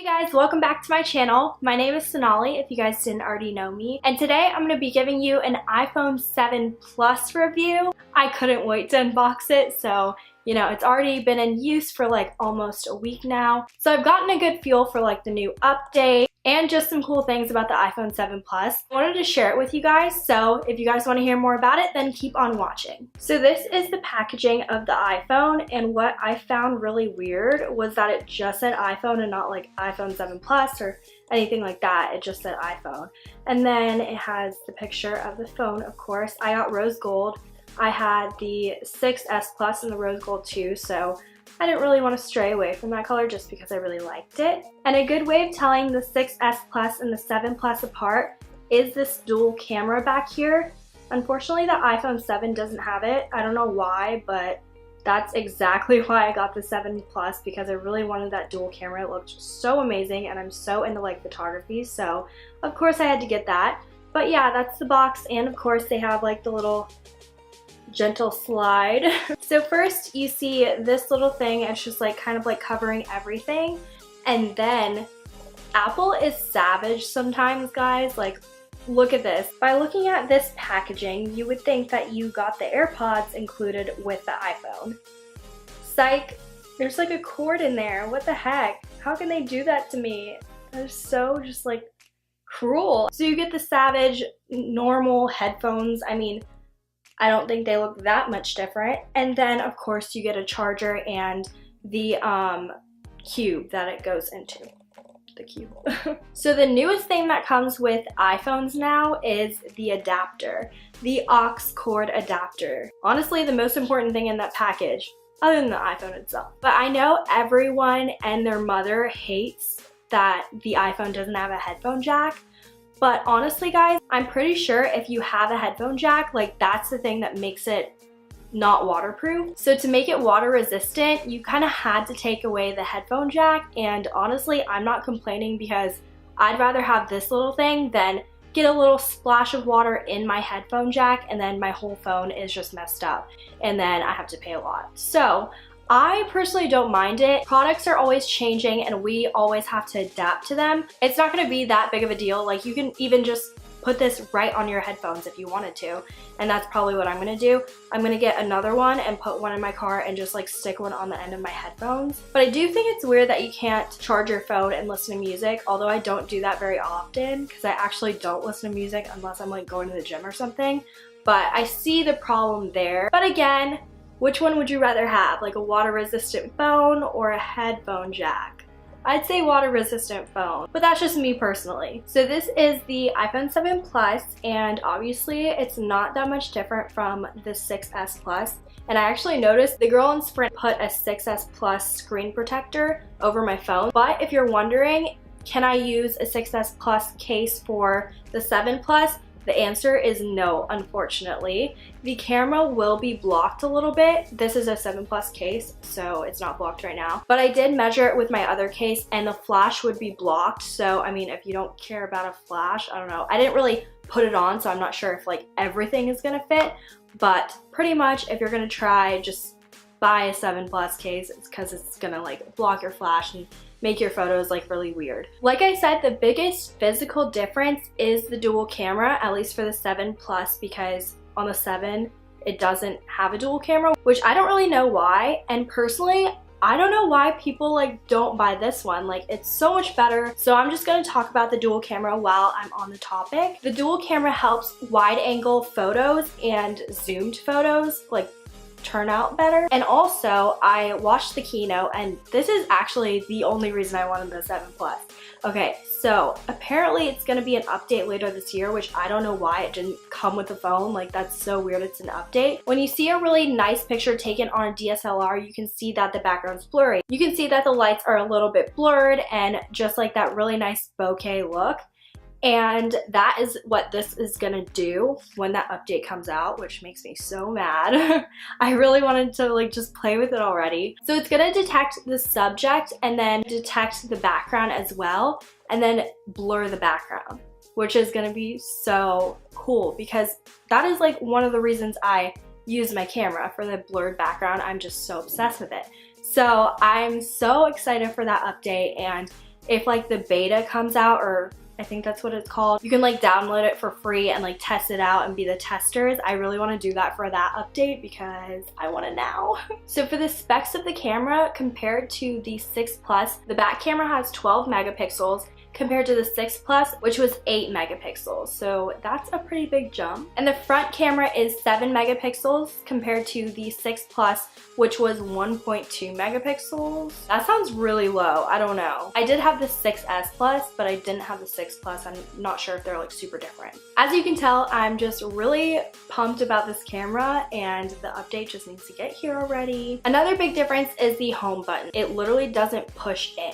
Guys, welcome back to my channel. My name is Sonali if you guys didn't already know me, and today I'm going to be giving you an iPhone 7 Plus review. I couldn't wait to unbox it, so you know, it's already been in use for like almost a week now. So I've gotten a good feel for like the new update and just some cool things about the iPhone 7 Plus. I wanted to share it with you guys, so if you guys want to hear more about it, then keep on watching. So this is the packaging of the iPhone, and what I found really weird was that it just said iPhone and not like iPhone 7 Plus or anything like that. It just said iPhone. And then it has the picture of the phone, of course. I got rose gold. I had the 6S Plus and the rose gold too, so I didn't really want to stray away from that color just because I really liked it. And a good way of telling the 6S Plus and the 7 Plus apart is this dual camera back here. Unfortunately, the iPhone 7 doesn't have it. I don't know why, but that's exactly why I got the 7 Plus, because I really wanted that dual camera. It looked so amazing, and I'm so into like photography, so of course I had to get that. But yeah, that's the box, and of course they have like the little gentle slide. So first you see this little thing. It's just like kind of like covering everything, and then Apple is savage sometimes, guys. Like, look at this. By looking at this packaging, you would think that you got the AirPods included with the iPhone. Psych, there's like a cord in there. What the heck? How can they do that to me? They're so just like cruel. So you get the savage normal headphones. I mean, I don't think they look that much different. And then of course you get a charger and the cube that it goes into. The cube. So the newest thing that comes with iPhones now is the adapter. The aux cord adapter. Honestly, the most important thing in that package, other than the iPhone itself. But I know everyone and their mother hates that the iPhone doesn't have a headphone jack. But honestly, guys, I'm pretty sure if you have a headphone jack, like that's the thing that makes it not waterproof. So to make it water resistant, you kind of had to take away the headphone jack, and honestly, I'm not complaining because I'd rather have this little thing than get a little splash of water in my headphone jack and then my whole phone is just messed up and then I have to pay a lot. So I personally don't mind it. Products are always changing and we always have to adapt to them. It's not going to be that big of a deal. Like, you can even just put this right on your headphones if you wanted to, and that's probably what I'm going to do. I'm going to get another one and put one in my car and just like stick one on the end of my headphones. But I do think it's weird that you can't charge your phone and listen to music, although I don't do that very often because I actually don't listen to music unless I'm like going to the gym or something. But I see the problem there. But again, which one would you rather have? Like a water resistant phone or a headphone jack? I'd say water resistant phone, but that's just me personally. So this is the iPhone 7 Plus, and obviously it's not that much different from the 6S Plus. And I actually noticed the girl in Sprint put a 6S Plus screen protector over my phone. But if you're wondering, can I use a 6S Plus case for the 7 Plus? The answer is no, unfortunately. The camera will be blocked a little bit. This is a 7 Plus case, so it's not blocked right now. But I did measure it with my other case and the flash would be blocked. So, I mean, if you don't care about a flash, I don't know. I didn't really put it on, so I'm not sure if like everything is gonna fit. But pretty much if you're gonna try, just buy a 7 Plus case. It's because it's gonna like block your flash and make your photos like really weird. Like I said, the biggest physical difference is the dual camera, at least for the 7 Plus, because on the 7 it doesn't have a dual camera, which I don't really know why. And personally, I don't know why people like don't buy this one. Like, it's so much better. So I'm just going to talk about the dual camera while I'm on the topic. The dual camera helps wide angle photos and zoomed photos like turn out better. And also, I watched the keynote, and this is actually the only reason I wanted the 7 Plus. Okay, so apparently it's gonna be an update later this year, which I don't know why it didn't come with the phone. Like, that's so weird it's an update. When you see a really nice picture taken on a DSLR, you can see that the background's blurry. You can see that the lights are a little bit blurred and just like that really nice bokeh look. And that is what this is gonna do when that update comes out, which makes me so mad. I really wanted to like just play with it already. So it's gonna detect the subject and then detect the background as well, and then blur the background, which is gonna be so cool because that is like one of the reasons I use my camera, for the blurred background. I'm just so obsessed with it. So I'm so excited for that update, and if like the beta comes out, or I think that's what it's called, you can like download it for free and like test it out and be the testers. I really want to do that for that update because I want it now. So for the specs of the camera compared to the 6 Plus, the back camera has 12 megapixels compared to the 6 Plus, which was 8 megapixels. So that's a pretty big jump. And the front camera is 7 megapixels compared to the 6 Plus, which was 1.2 megapixels. That sounds really low. I don't know. I did have the 6S Plus, but I didn't have the 6 Plus. I'm not sure if they're like super different. As you can tell, I'm just really pumped about this camera, and the update just needs to get here already. Another big difference is the home button. It literally doesn't push in.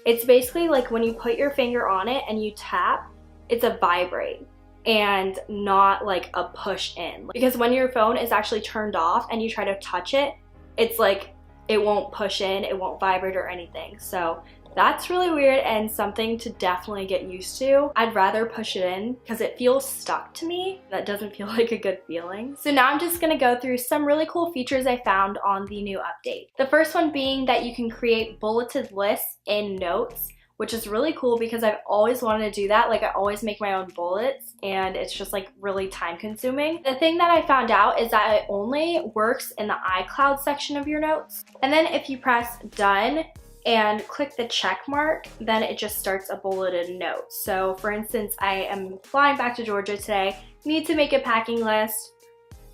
It's basically like when you put your finger on it and you tap, it's a vibrate and not like a push in. Because when your phone is actually turned off and you try to touch it, it's like it won't push in, it won't vibrate or anything. So that's really weird and something to definitely get used to. I'd rather push it in because it feels stuck to me. That doesn't feel like a good feeling. So now I'm just gonna go through some really cool features I found on the new update. The first one being that you can create bulleted lists in Notes, which is really cool because I've always wanted to do that. Like I always make my own bullets and it's just like really time consuming. The thing that I found out is that it only works in the iCloud section of your notes. And then if you press done and click the check mark, then it just starts a bulleted note. So for instance, I am flying back to Georgia today, need to make a packing list,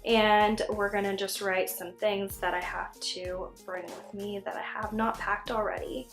and we're gonna just write some things that I have to bring with me that I have not packed already.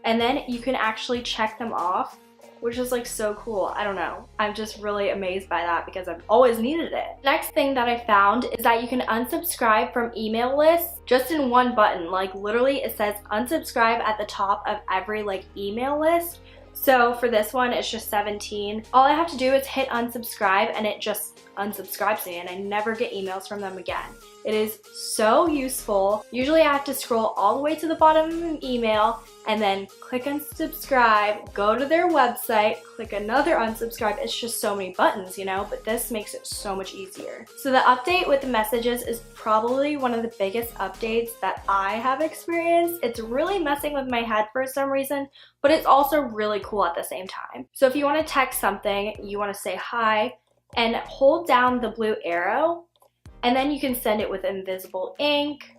And then you can actually check them off, which is like so cool. I don't know. I'm just really amazed by that because I've always needed it. Next thing that I found is that you can unsubscribe from email lists just in one button. Like literally it says unsubscribe at the top of every like email list. So for this one, it's just 17. All I have to do is hit unsubscribe and it just unsubscribes me and I never get emails from them again. It is so useful. Usually I have to scroll all the way to the bottom of an email and then click unsubscribe, go to their website, click another unsubscribe. It's just so many buttons, you know, but this makes it so much easier. So the update with the messages is probably one of the biggest updates that I have experienced. It's really messing with my head for some reason, but it's also really cool at the same time. So if you want to text something, you want to say hi, and hold down the blue arrow, and then you can send it with invisible ink.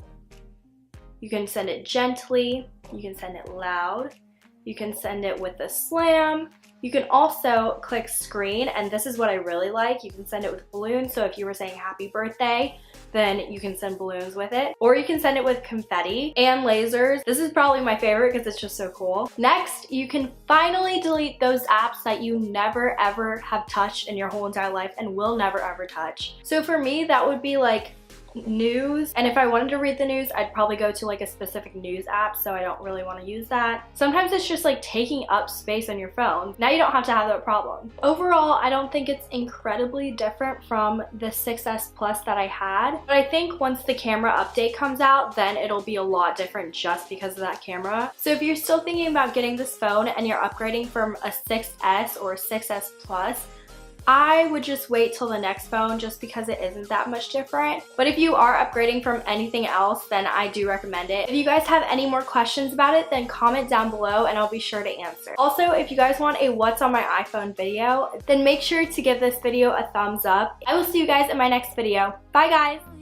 You can send it gently. You can send it loud. You can send it with a slam. You can also click screen, and this is what I really like. You can send it with balloons, so if you were saying happy birthday, then you can send balloons with it. Or you can send it with confetti and lasers. This is probably my favorite because it's just so cool. Next, you can finally delete those apps that you never ever have touched in your whole entire life and will never ever touch. So for me, that would be like news, and if I wanted to read the news, I'd probably go to like a specific news app, so I don't really want to use that. Sometimes it's just like taking up space on your phone. Now you don't have to have that problem. Overall, I don't think it's incredibly different from the 6S Plus that I had, but I think once the camera update comes out, then it'll be a lot different just because of that camera. So if you're still thinking about getting this phone and you're upgrading from a 6S or 6S Plus, I would just wait till the next phone just because it isn't that much different. But if you are upgrading from anything else, then I do recommend it. If you guys have any more questions about it, then comment down below and I'll be sure to answer. Also, if you guys want a what's on my iPhone video, then make sure to give this video a thumbs up. I will see you guys in my next video. Bye guys!